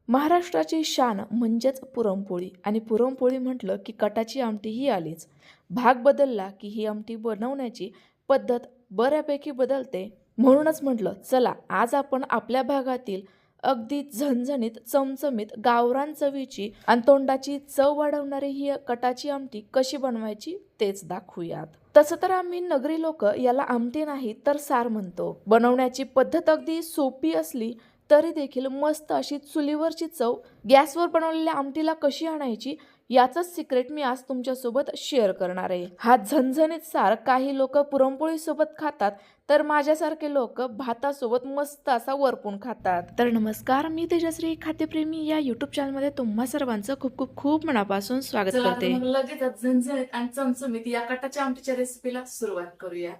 महाराष्ट्राची शान म्हणजेच पुरणपोळी आणि पुरणपोळी म्हटलं की कटाची आमटी ही आलीच. भाग बदलला की ही आमटी बनवण्याची पद्धत बऱ्यापैकी बदलते. म्हणूनच म्हटलं चला आज आपण आपल्या भागातील अगदी झणझणीत चमचमीत गावरान चवीची आणि तोंडाची चव वाढवणारी ही कटाची आमटी कशी बनवायची तेच दाखवूयात. तसं तर आम्ही नगरी लोक याला आमटी नाही तर सार म्हणतो. बनवण्याची पद्धत अगदी सोपी असली तरी देखील मस्त अशी चुलीवरची चव गॅसवर बनवलेल्या आमटीला कशी आणायची याचंच सिक्रेट मी आज तुमच्यासोबत शेअर करणार आहे. हा झणझणीत सार काही लोक पुरणपोळी सोबत खातात तर माझ्यासारखे लोक भातासोबत मस्त असा वरपून खातात. तर नमस्कार, मी तेजश्री खाद्यप्रेमी या युट्यूब चॅनलमध्ये तुम्हा सर्वांचं खूप खूप खूप मनापासून स्वागत करते. लगेच झणझणीत आणि चमचमीत या कटाच्या आमटीच्या रेसिपीला सुरुवात करूया.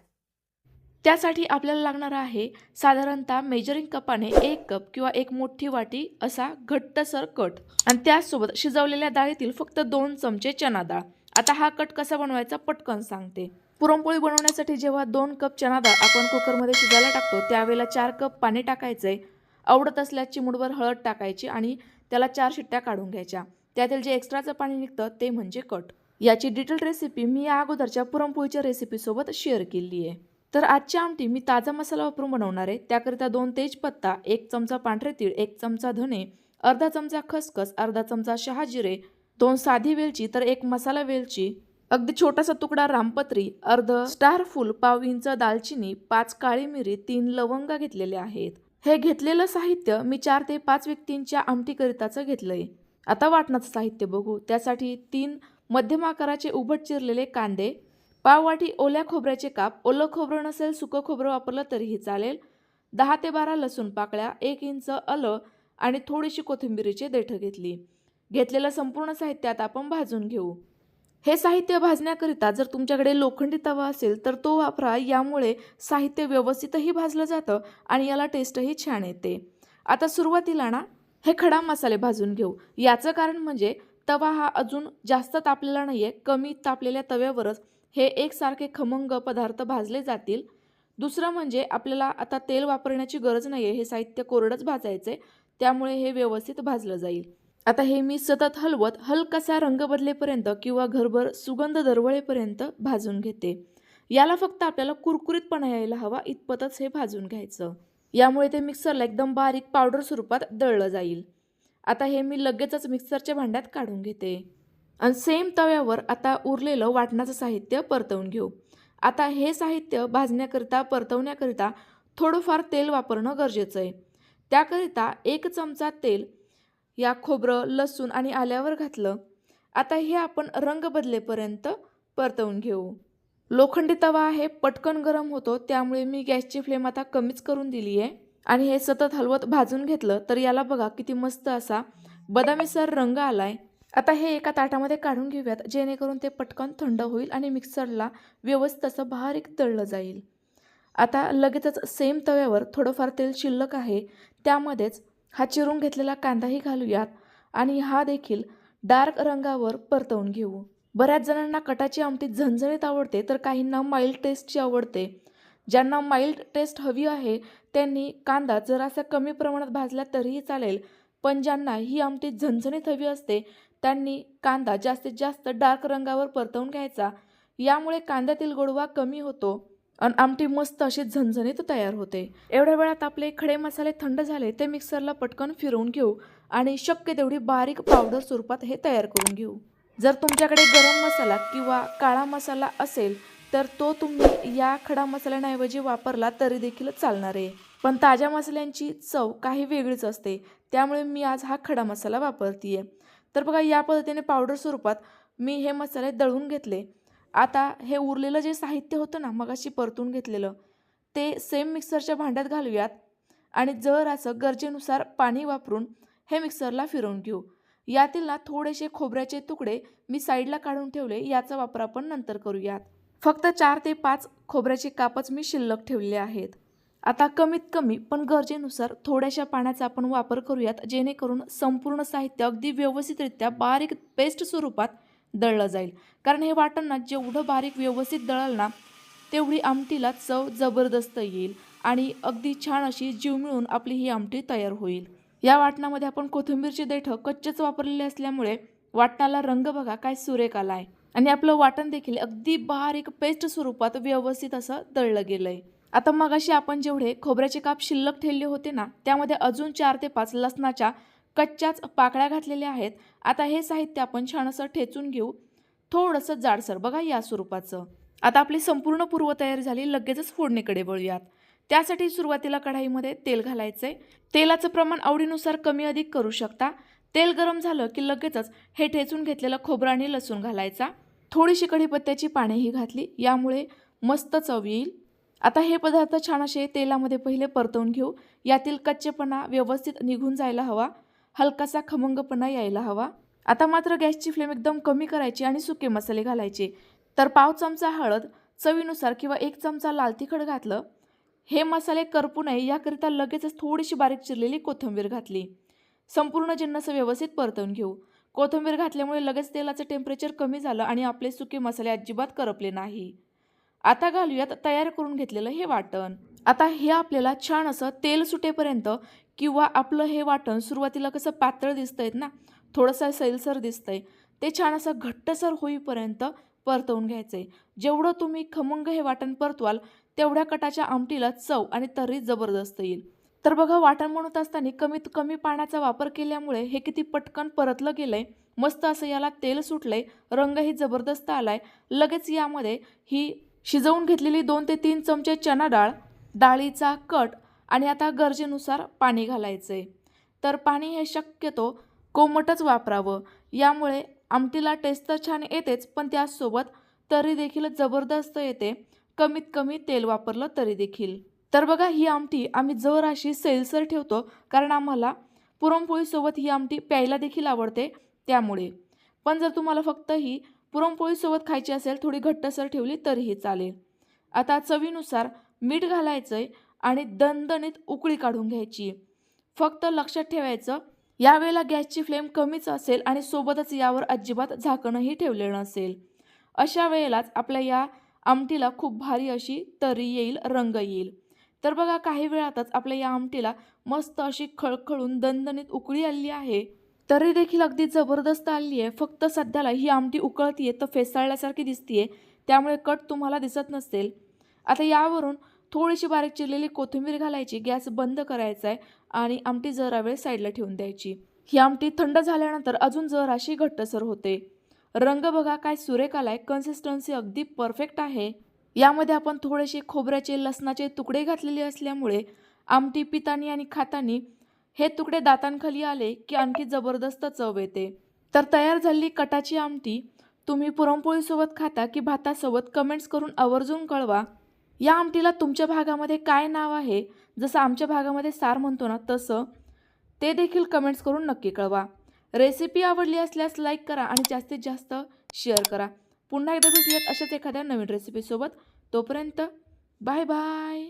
त्यासाठी आपल्याला लागणार आहे साधारणतः मेजरिंग कपाने 1 कप किंवा एक मोठी वाटी असा घट्टसर कट आणि त्याचसोबत शिजवलेल्या डाळीतील फक्त 2 चमचे चना डाळ. आता हा कट कसा बनवायचा पटकन सांगते. पुरणपोळी बनवण्यासाठी जेव्हा 2 कप चना डाळ आपण कुकरमध्ये शिजायला टाकतो त्यावेळेला 4 कप पाणी टाकायचंय. आवडत असल्यास चिमूटभर हळद टाकायची आणि त्याला 4 शिट्ट्या काढून घ्यायच्या. त्यातील जे एक्स्ट्राचं पाणी निघतं ते म्हणजे कट. याची डिटेल रेसिपी मी या अगोदरच्या पुरणपोळीच्या रेसिपीसोबत शेअर केली आहे. तर आजची आमटी मी ताजा मसाला वापरून बनवणार आहे. त्याकरिता 2 तेजपत्ता, 1 चमचा पांढरे तीळ, 1 चमचा धने, अर्धा चमचा खसखस, अर्धा चमचा शहाजिरे, 2 साधी वेलची तर 1 मसाला वेलची, अगदी छोटासा तुकडा रामपत्री, अर्ध स्टार फूल, पाव इंच दालचिनी, 5 काळी मिरी, 3 लवंगा घेतलेले आहेत. हे घेतलेलं साहित्य मी 4 ते 5 व्यक्तींच्या आमटीकरिताचं घेतलंय. आता वाटणाचं साहित्य बघू. त्यासाठी 3 मध्यम आकाराचे उभट चिरलेले कांदे, पाव वाटी ओल्या खोबऱ्याचे काप, ओलं खोबरं नसेल सुकं खोबरं वापरलं तरीही चालेल, 10 ते 12 लसूण पाकळ्या, 1 इंच आलं आणि थोडीशी कोथिंबीरीची देठं घेतली. घेतलेलं संपूर्ण साहित्य आता आपण भाजून घेऊ. हे साहित्य भाजण्याकरिता जर तुमच्याकडे लोखंडी तवा असेल तर तो वापरा. यामुळे साहित्य व्यवस्थितही भाजलं जातं आणि याला टेस्टही छान येते. आता सुरुवातीला ना हे खडा मसाले भाजून घेऊ. याचं कारण म्हणजे तवा हा अजून जास्त तापलेला नाहीये. कमी तापलेल्या तव्यावरच हे एकसारखे खमंग पदार्थ भाजले जातील. दुसरं म्हणजे आपल्याला आता तेल वापरण्याची गरज नाही आहे. हे साहित्य कोरडंच भाजायचं आहे, त्यामुळे हे व्यवस्थित भाजलं जाईल. आता हे मी सतत हलवत हलकासा रंग बदलेपर्यंत किंवा घरभर सुगंध दरवळेपर्यंत भाजून घेते. याला फक्त आपल्याला कुरकुरीतपणा यायला हवा इतपतच हे भाजून घ्यायचं. यामुळे ते मिक्सरला एकदम बारीक पावडर स्वरूपात दळलं जाईल. आता हे मी लगेचच मिक्सरच्या भांड्यात काढून घेते आणि सेम तव्यावर आता उरलेलं वाटणाचं साहित्य परतवून घेऊ. आता हे साहित्य भाजण्याकरिता परतवण्याकरिता थोडंफार तेल वापरणं गरजेचं आहे. त्याकरिता 1 चमचा तेल या खोबरं, लसूण आणि आल्यावर घातलं. आता हे आपण रंग बदलेपर्यंत परतवून घेऊ. लोखंडी तवा आहे, पटकन गरम होतो, त्यामुळे मी गॅसची फ्लेम आता कमीच करून दिली आहे आणि हे सतत हलवत भाजून घेतलं तर याला बघा किती मस्त असा बदामीसर रंग आलाय. आता हे एका ताटामध्ये काढून घेऊयात जेणेकरून ते पटकन थंड होईल आणि मिक्सरला व्यवस्थित असं बारीक दळलं जाईल. आता लगेचच सेम तव्यावर थोडंफार तेल शिल्लक आहे, त्यामध्येच हा चिरून घेतलेला कांदाही घालूयात आणि हा देखील डार्क रंगावर परतवून घेऊ. बऱ्याच जणांना कटाची आमटी झणझणीत आवडते तर काहींना माइल्ड टेस्टची आवडते. ज्यांना माइल्ड टेस्ट हवी आहे त्यांनी कांदा जरासा कमी प्रमाणात भाजला तरीही चालेल, पण ज्यांना ही आमटी झणझणीत हवी असते त्यांनी कांदा जास्तीत जास्त डार्क रंगावर परतवून घ्यायचा. यामुळे कांद्यातील गोडवा कमी होतो आणि आमटी मस्त अशी झणझणीत तयार होते. एवढ्या वेळात आपले खडे मसाले थंड झाले ते मिक्सरला पटकन फिरवून घेऊ आणि शक्य तेवढी बारीक पावडर स्वरूपात हे तयार करून घेऊ. जर तुमच्याकडे गरम मसाला किंवा काळा मसाला असेल तर तो तुम्ही या खडा मसाल्याऐवजी वापरला तरी देखील चालणार आहे. पण ताज्या मसाल्यांची चव काही वेगळीच असते, त्यामुळे मी आज हा खडा मसाला वापरतीये. तर बघा या पद्धतीने पावडर स्वरूपात मी हे मसाले दळून घेतले. आता हे उरलेलं जे साहित्य होतं ना मगाशी परतून घेतलेलं ते सेम मिक्सरच्या भांड्यात घालूयात आणि जरासं गरजेनुसार पाणी वापरून हे मिक्सरला फिरवून घेऊ. यातील ना थोडेसे खोबऱ्याचे तुकडे मी साईडला काढून ठेवले, याचा वापर आपण नंतर करूयात. फक्त 4 ते 5 खोबऱ्याचे कापच मी शिल्लक ठेवले आहेत. आता कमीत कमी पण गरजेनुसार थोड्याशा पाण्याचा आपण वापर करूयात जेणेकरून संपूर्ण साहित्य अगदी व्यवस्थितरित्या बारीक पेस्ट स्वरूपात दळलं जाईल. कारण हे वाटण ना जेवढं बारीक व्यवस्थित दळाल ना तेवढी आमटीला चव जबरदस्त येईल आणि अगदी छान अशी जीव मिळून आपली ही आमटी तयार होईल. या वाटणामध्ये आपण कोथिंबीरची देठं कच्चेच वापरलेले असल्यामुळे वाटणाला रंग बघा काय सुरेख आलाय आणि आपलं वाटण देखील अगदी बारीक पेस्ट स्वरूपात व्यवस्थित असं दळलं गेलंय. आता मगाशी आपण जेवढे खोबऱ्याचे काप शिल्लक ठेवले होते ना, त्यामध्ये अजून 4 ते 5 लसणाच्या कच्च्याच पाकळ्या घातलेल्या आहेत. आता हे साहित्य आपण छान असं ठेचून घेऊ, थोडंसं जाडसर बघा या स्वरूपाचं. आता आपली संपूर्ण पूर्वतयारी झाली, लगेचच फोडणीकडे वळूयात. त्यासाठी सुरुवातीला कढाईमध्ये तेल घालायचंय. तेलाचं प्रमाण आवडीनुसार कमी अधिक करू शकता. तेल गरम झालं की लगेचच हे ठेचून घेतलेलं खोबरं आणि लसूण घालायचा. थोडीशी कढीपत्त्याची पानेही घातली, यामुळे मस्त चव येईल. आता हे पदार्थ छान असे तेलामध्ये पहिले परतवून घेऊ. यातील कच्चेपणा व्यवस्थित निघून जायला हवा, हलकासा खमंगपणा यायला हवा. आता मात्र गॅसची फ्लेम एकदम कमी करायची आणि सुके मसाले घालायचे. तर पाव चमचा हळद, चवीनुसार किंवा 1 चमचा लाल तिखट घातलं. हे मसाले करपू नये याकरिता लगेचच थोडीशी बारीक चिरलेली कोथिंबीर घातली. संपूर्ण जिन्नस व्यवस्थित परतवून घेऊ. कोथिंबीर घातल्यामुळे लगेच तेलाचं टेम्परेचर कमी झालं आणि आपले सुके मसाले अजिबात करपले नाही. आता घालूयात तयार करून घेतलेलं हे वाटण. आता हे आपल्याला छान असं तेल सुटेपर्यंत किंवा आपलं हे वाटण सुरुवातीला कसं पातळ दिसतंय ना, थोडंसं सैलसर दिसतंय, ते छान असं घट्टसर होईपर्यंत परतवून घ्यायचंय. जेवढं तुम्ही खमंग हे वाटण परतवाल तेवढ्या कटाच्या आमटीला चव आणि तर्री जबरदस्त येईल. तर बघा वाटण बनवत असताना कमीत कमी पाण्याचा वापर केल्यामुळे हे किती पटकन परतलं गेलंय. मस्त असं याला तेल सुटलंय, रंगही जबरदस्त आलाय. लगेच यामध्ये ही शिजवून घेतलेली 2 ते 3 चमचे चणा डाळ, डाळीचा कट आणि आता गरजेनुसार पाणी घालायचंय. तर पाणी हे शक्यतो कोमटच वापरावं, यामुळे आमटीला टेस्ट तर छान येतेच, पण त्यासोबत तर्री देखील जबरदस्त येते, कमीत कमी तेल वापरलं तरी देखील. तर बघा ही आमटी आम्ही जर अशी सैलसर ठेवतो, कारण आम्हाला पुरणपोळीसोबत ही आमटी प्यायला देखील आवडते त्यामुळे. पण जर तुम्हाला फक्त ही पुरणपोळीसोबत खायची असेल, थोडी घट्टसर ठेवली तरीही चालेल. आता चवीनुसार मीठ घालायचंय आणि दणदणीत उकळी काढून घ्यायची. फक्त लक्षात ठेवायचं, यावेळेला गॅसची फ्लेम कमीच असेल आणि सोबतच यावर अजिबात झाकणही ठेवलेलं नसेल. अशा वेळेलाच आपल्या या आमटीला खूप भारी अशी तर्री येईल, रंग येईल. तर बघा काही वेळातच आपल्या या आमटीला मस्त अशी खळखळून दणदणीत उकळी आली आहे. तर्री देखील अगदी जबरदस्त आली आहे. फक्त सध्याला ही आमटी उकळतीये तर फेसाळल्यासारखी दिसतीये, त्यामुळे कट तुम्हाला दिसत नसेल. आता यावरून थोडीशी बारीक चिरलेली कोथिंबीर घालायची, गॅस बंद करायचा आहे आणि आमटी जरा वेळ साईडला ठेवून द्यायची. ही आमटी थंड झाल्यानंतर अजून जराशी घट्टसर होते. रंग बघा काय सुरेख आलाय, कन्सिस्टन्सी अगदी परफेक्ट आहे. यामध्ये आपण थोडेसे खोबऱ्याचे, लसणाचे तुकडे घातलेले असल्यामुळे आमटी पितानी आणि खातानी हे तुकडे दातांखाली आले की आणखी जबरदस्त चव येते. तर तयार झालेली कटाची आमटी तुम्ही पुरणपोळीसोबत खाता की भातासोबत कमेंट्स करून आवर्जून कळवा. या आमटीला तुमच्या भागामध्ये काय नाव आहे, जसं आमच्या भागामध्ये सार म्हणतो ना तसं, ते देखील कमेंट्स करून नक्की कळवा. रेसिपी आवडली असल्यास लाईक करा आणि जास्तीत जास्त शेअर करा. पुन्हा एकदा भेटूयात अशाच एखाद्या नवीन रेसिपीसोबत. तोपर्यंत बाय बाय.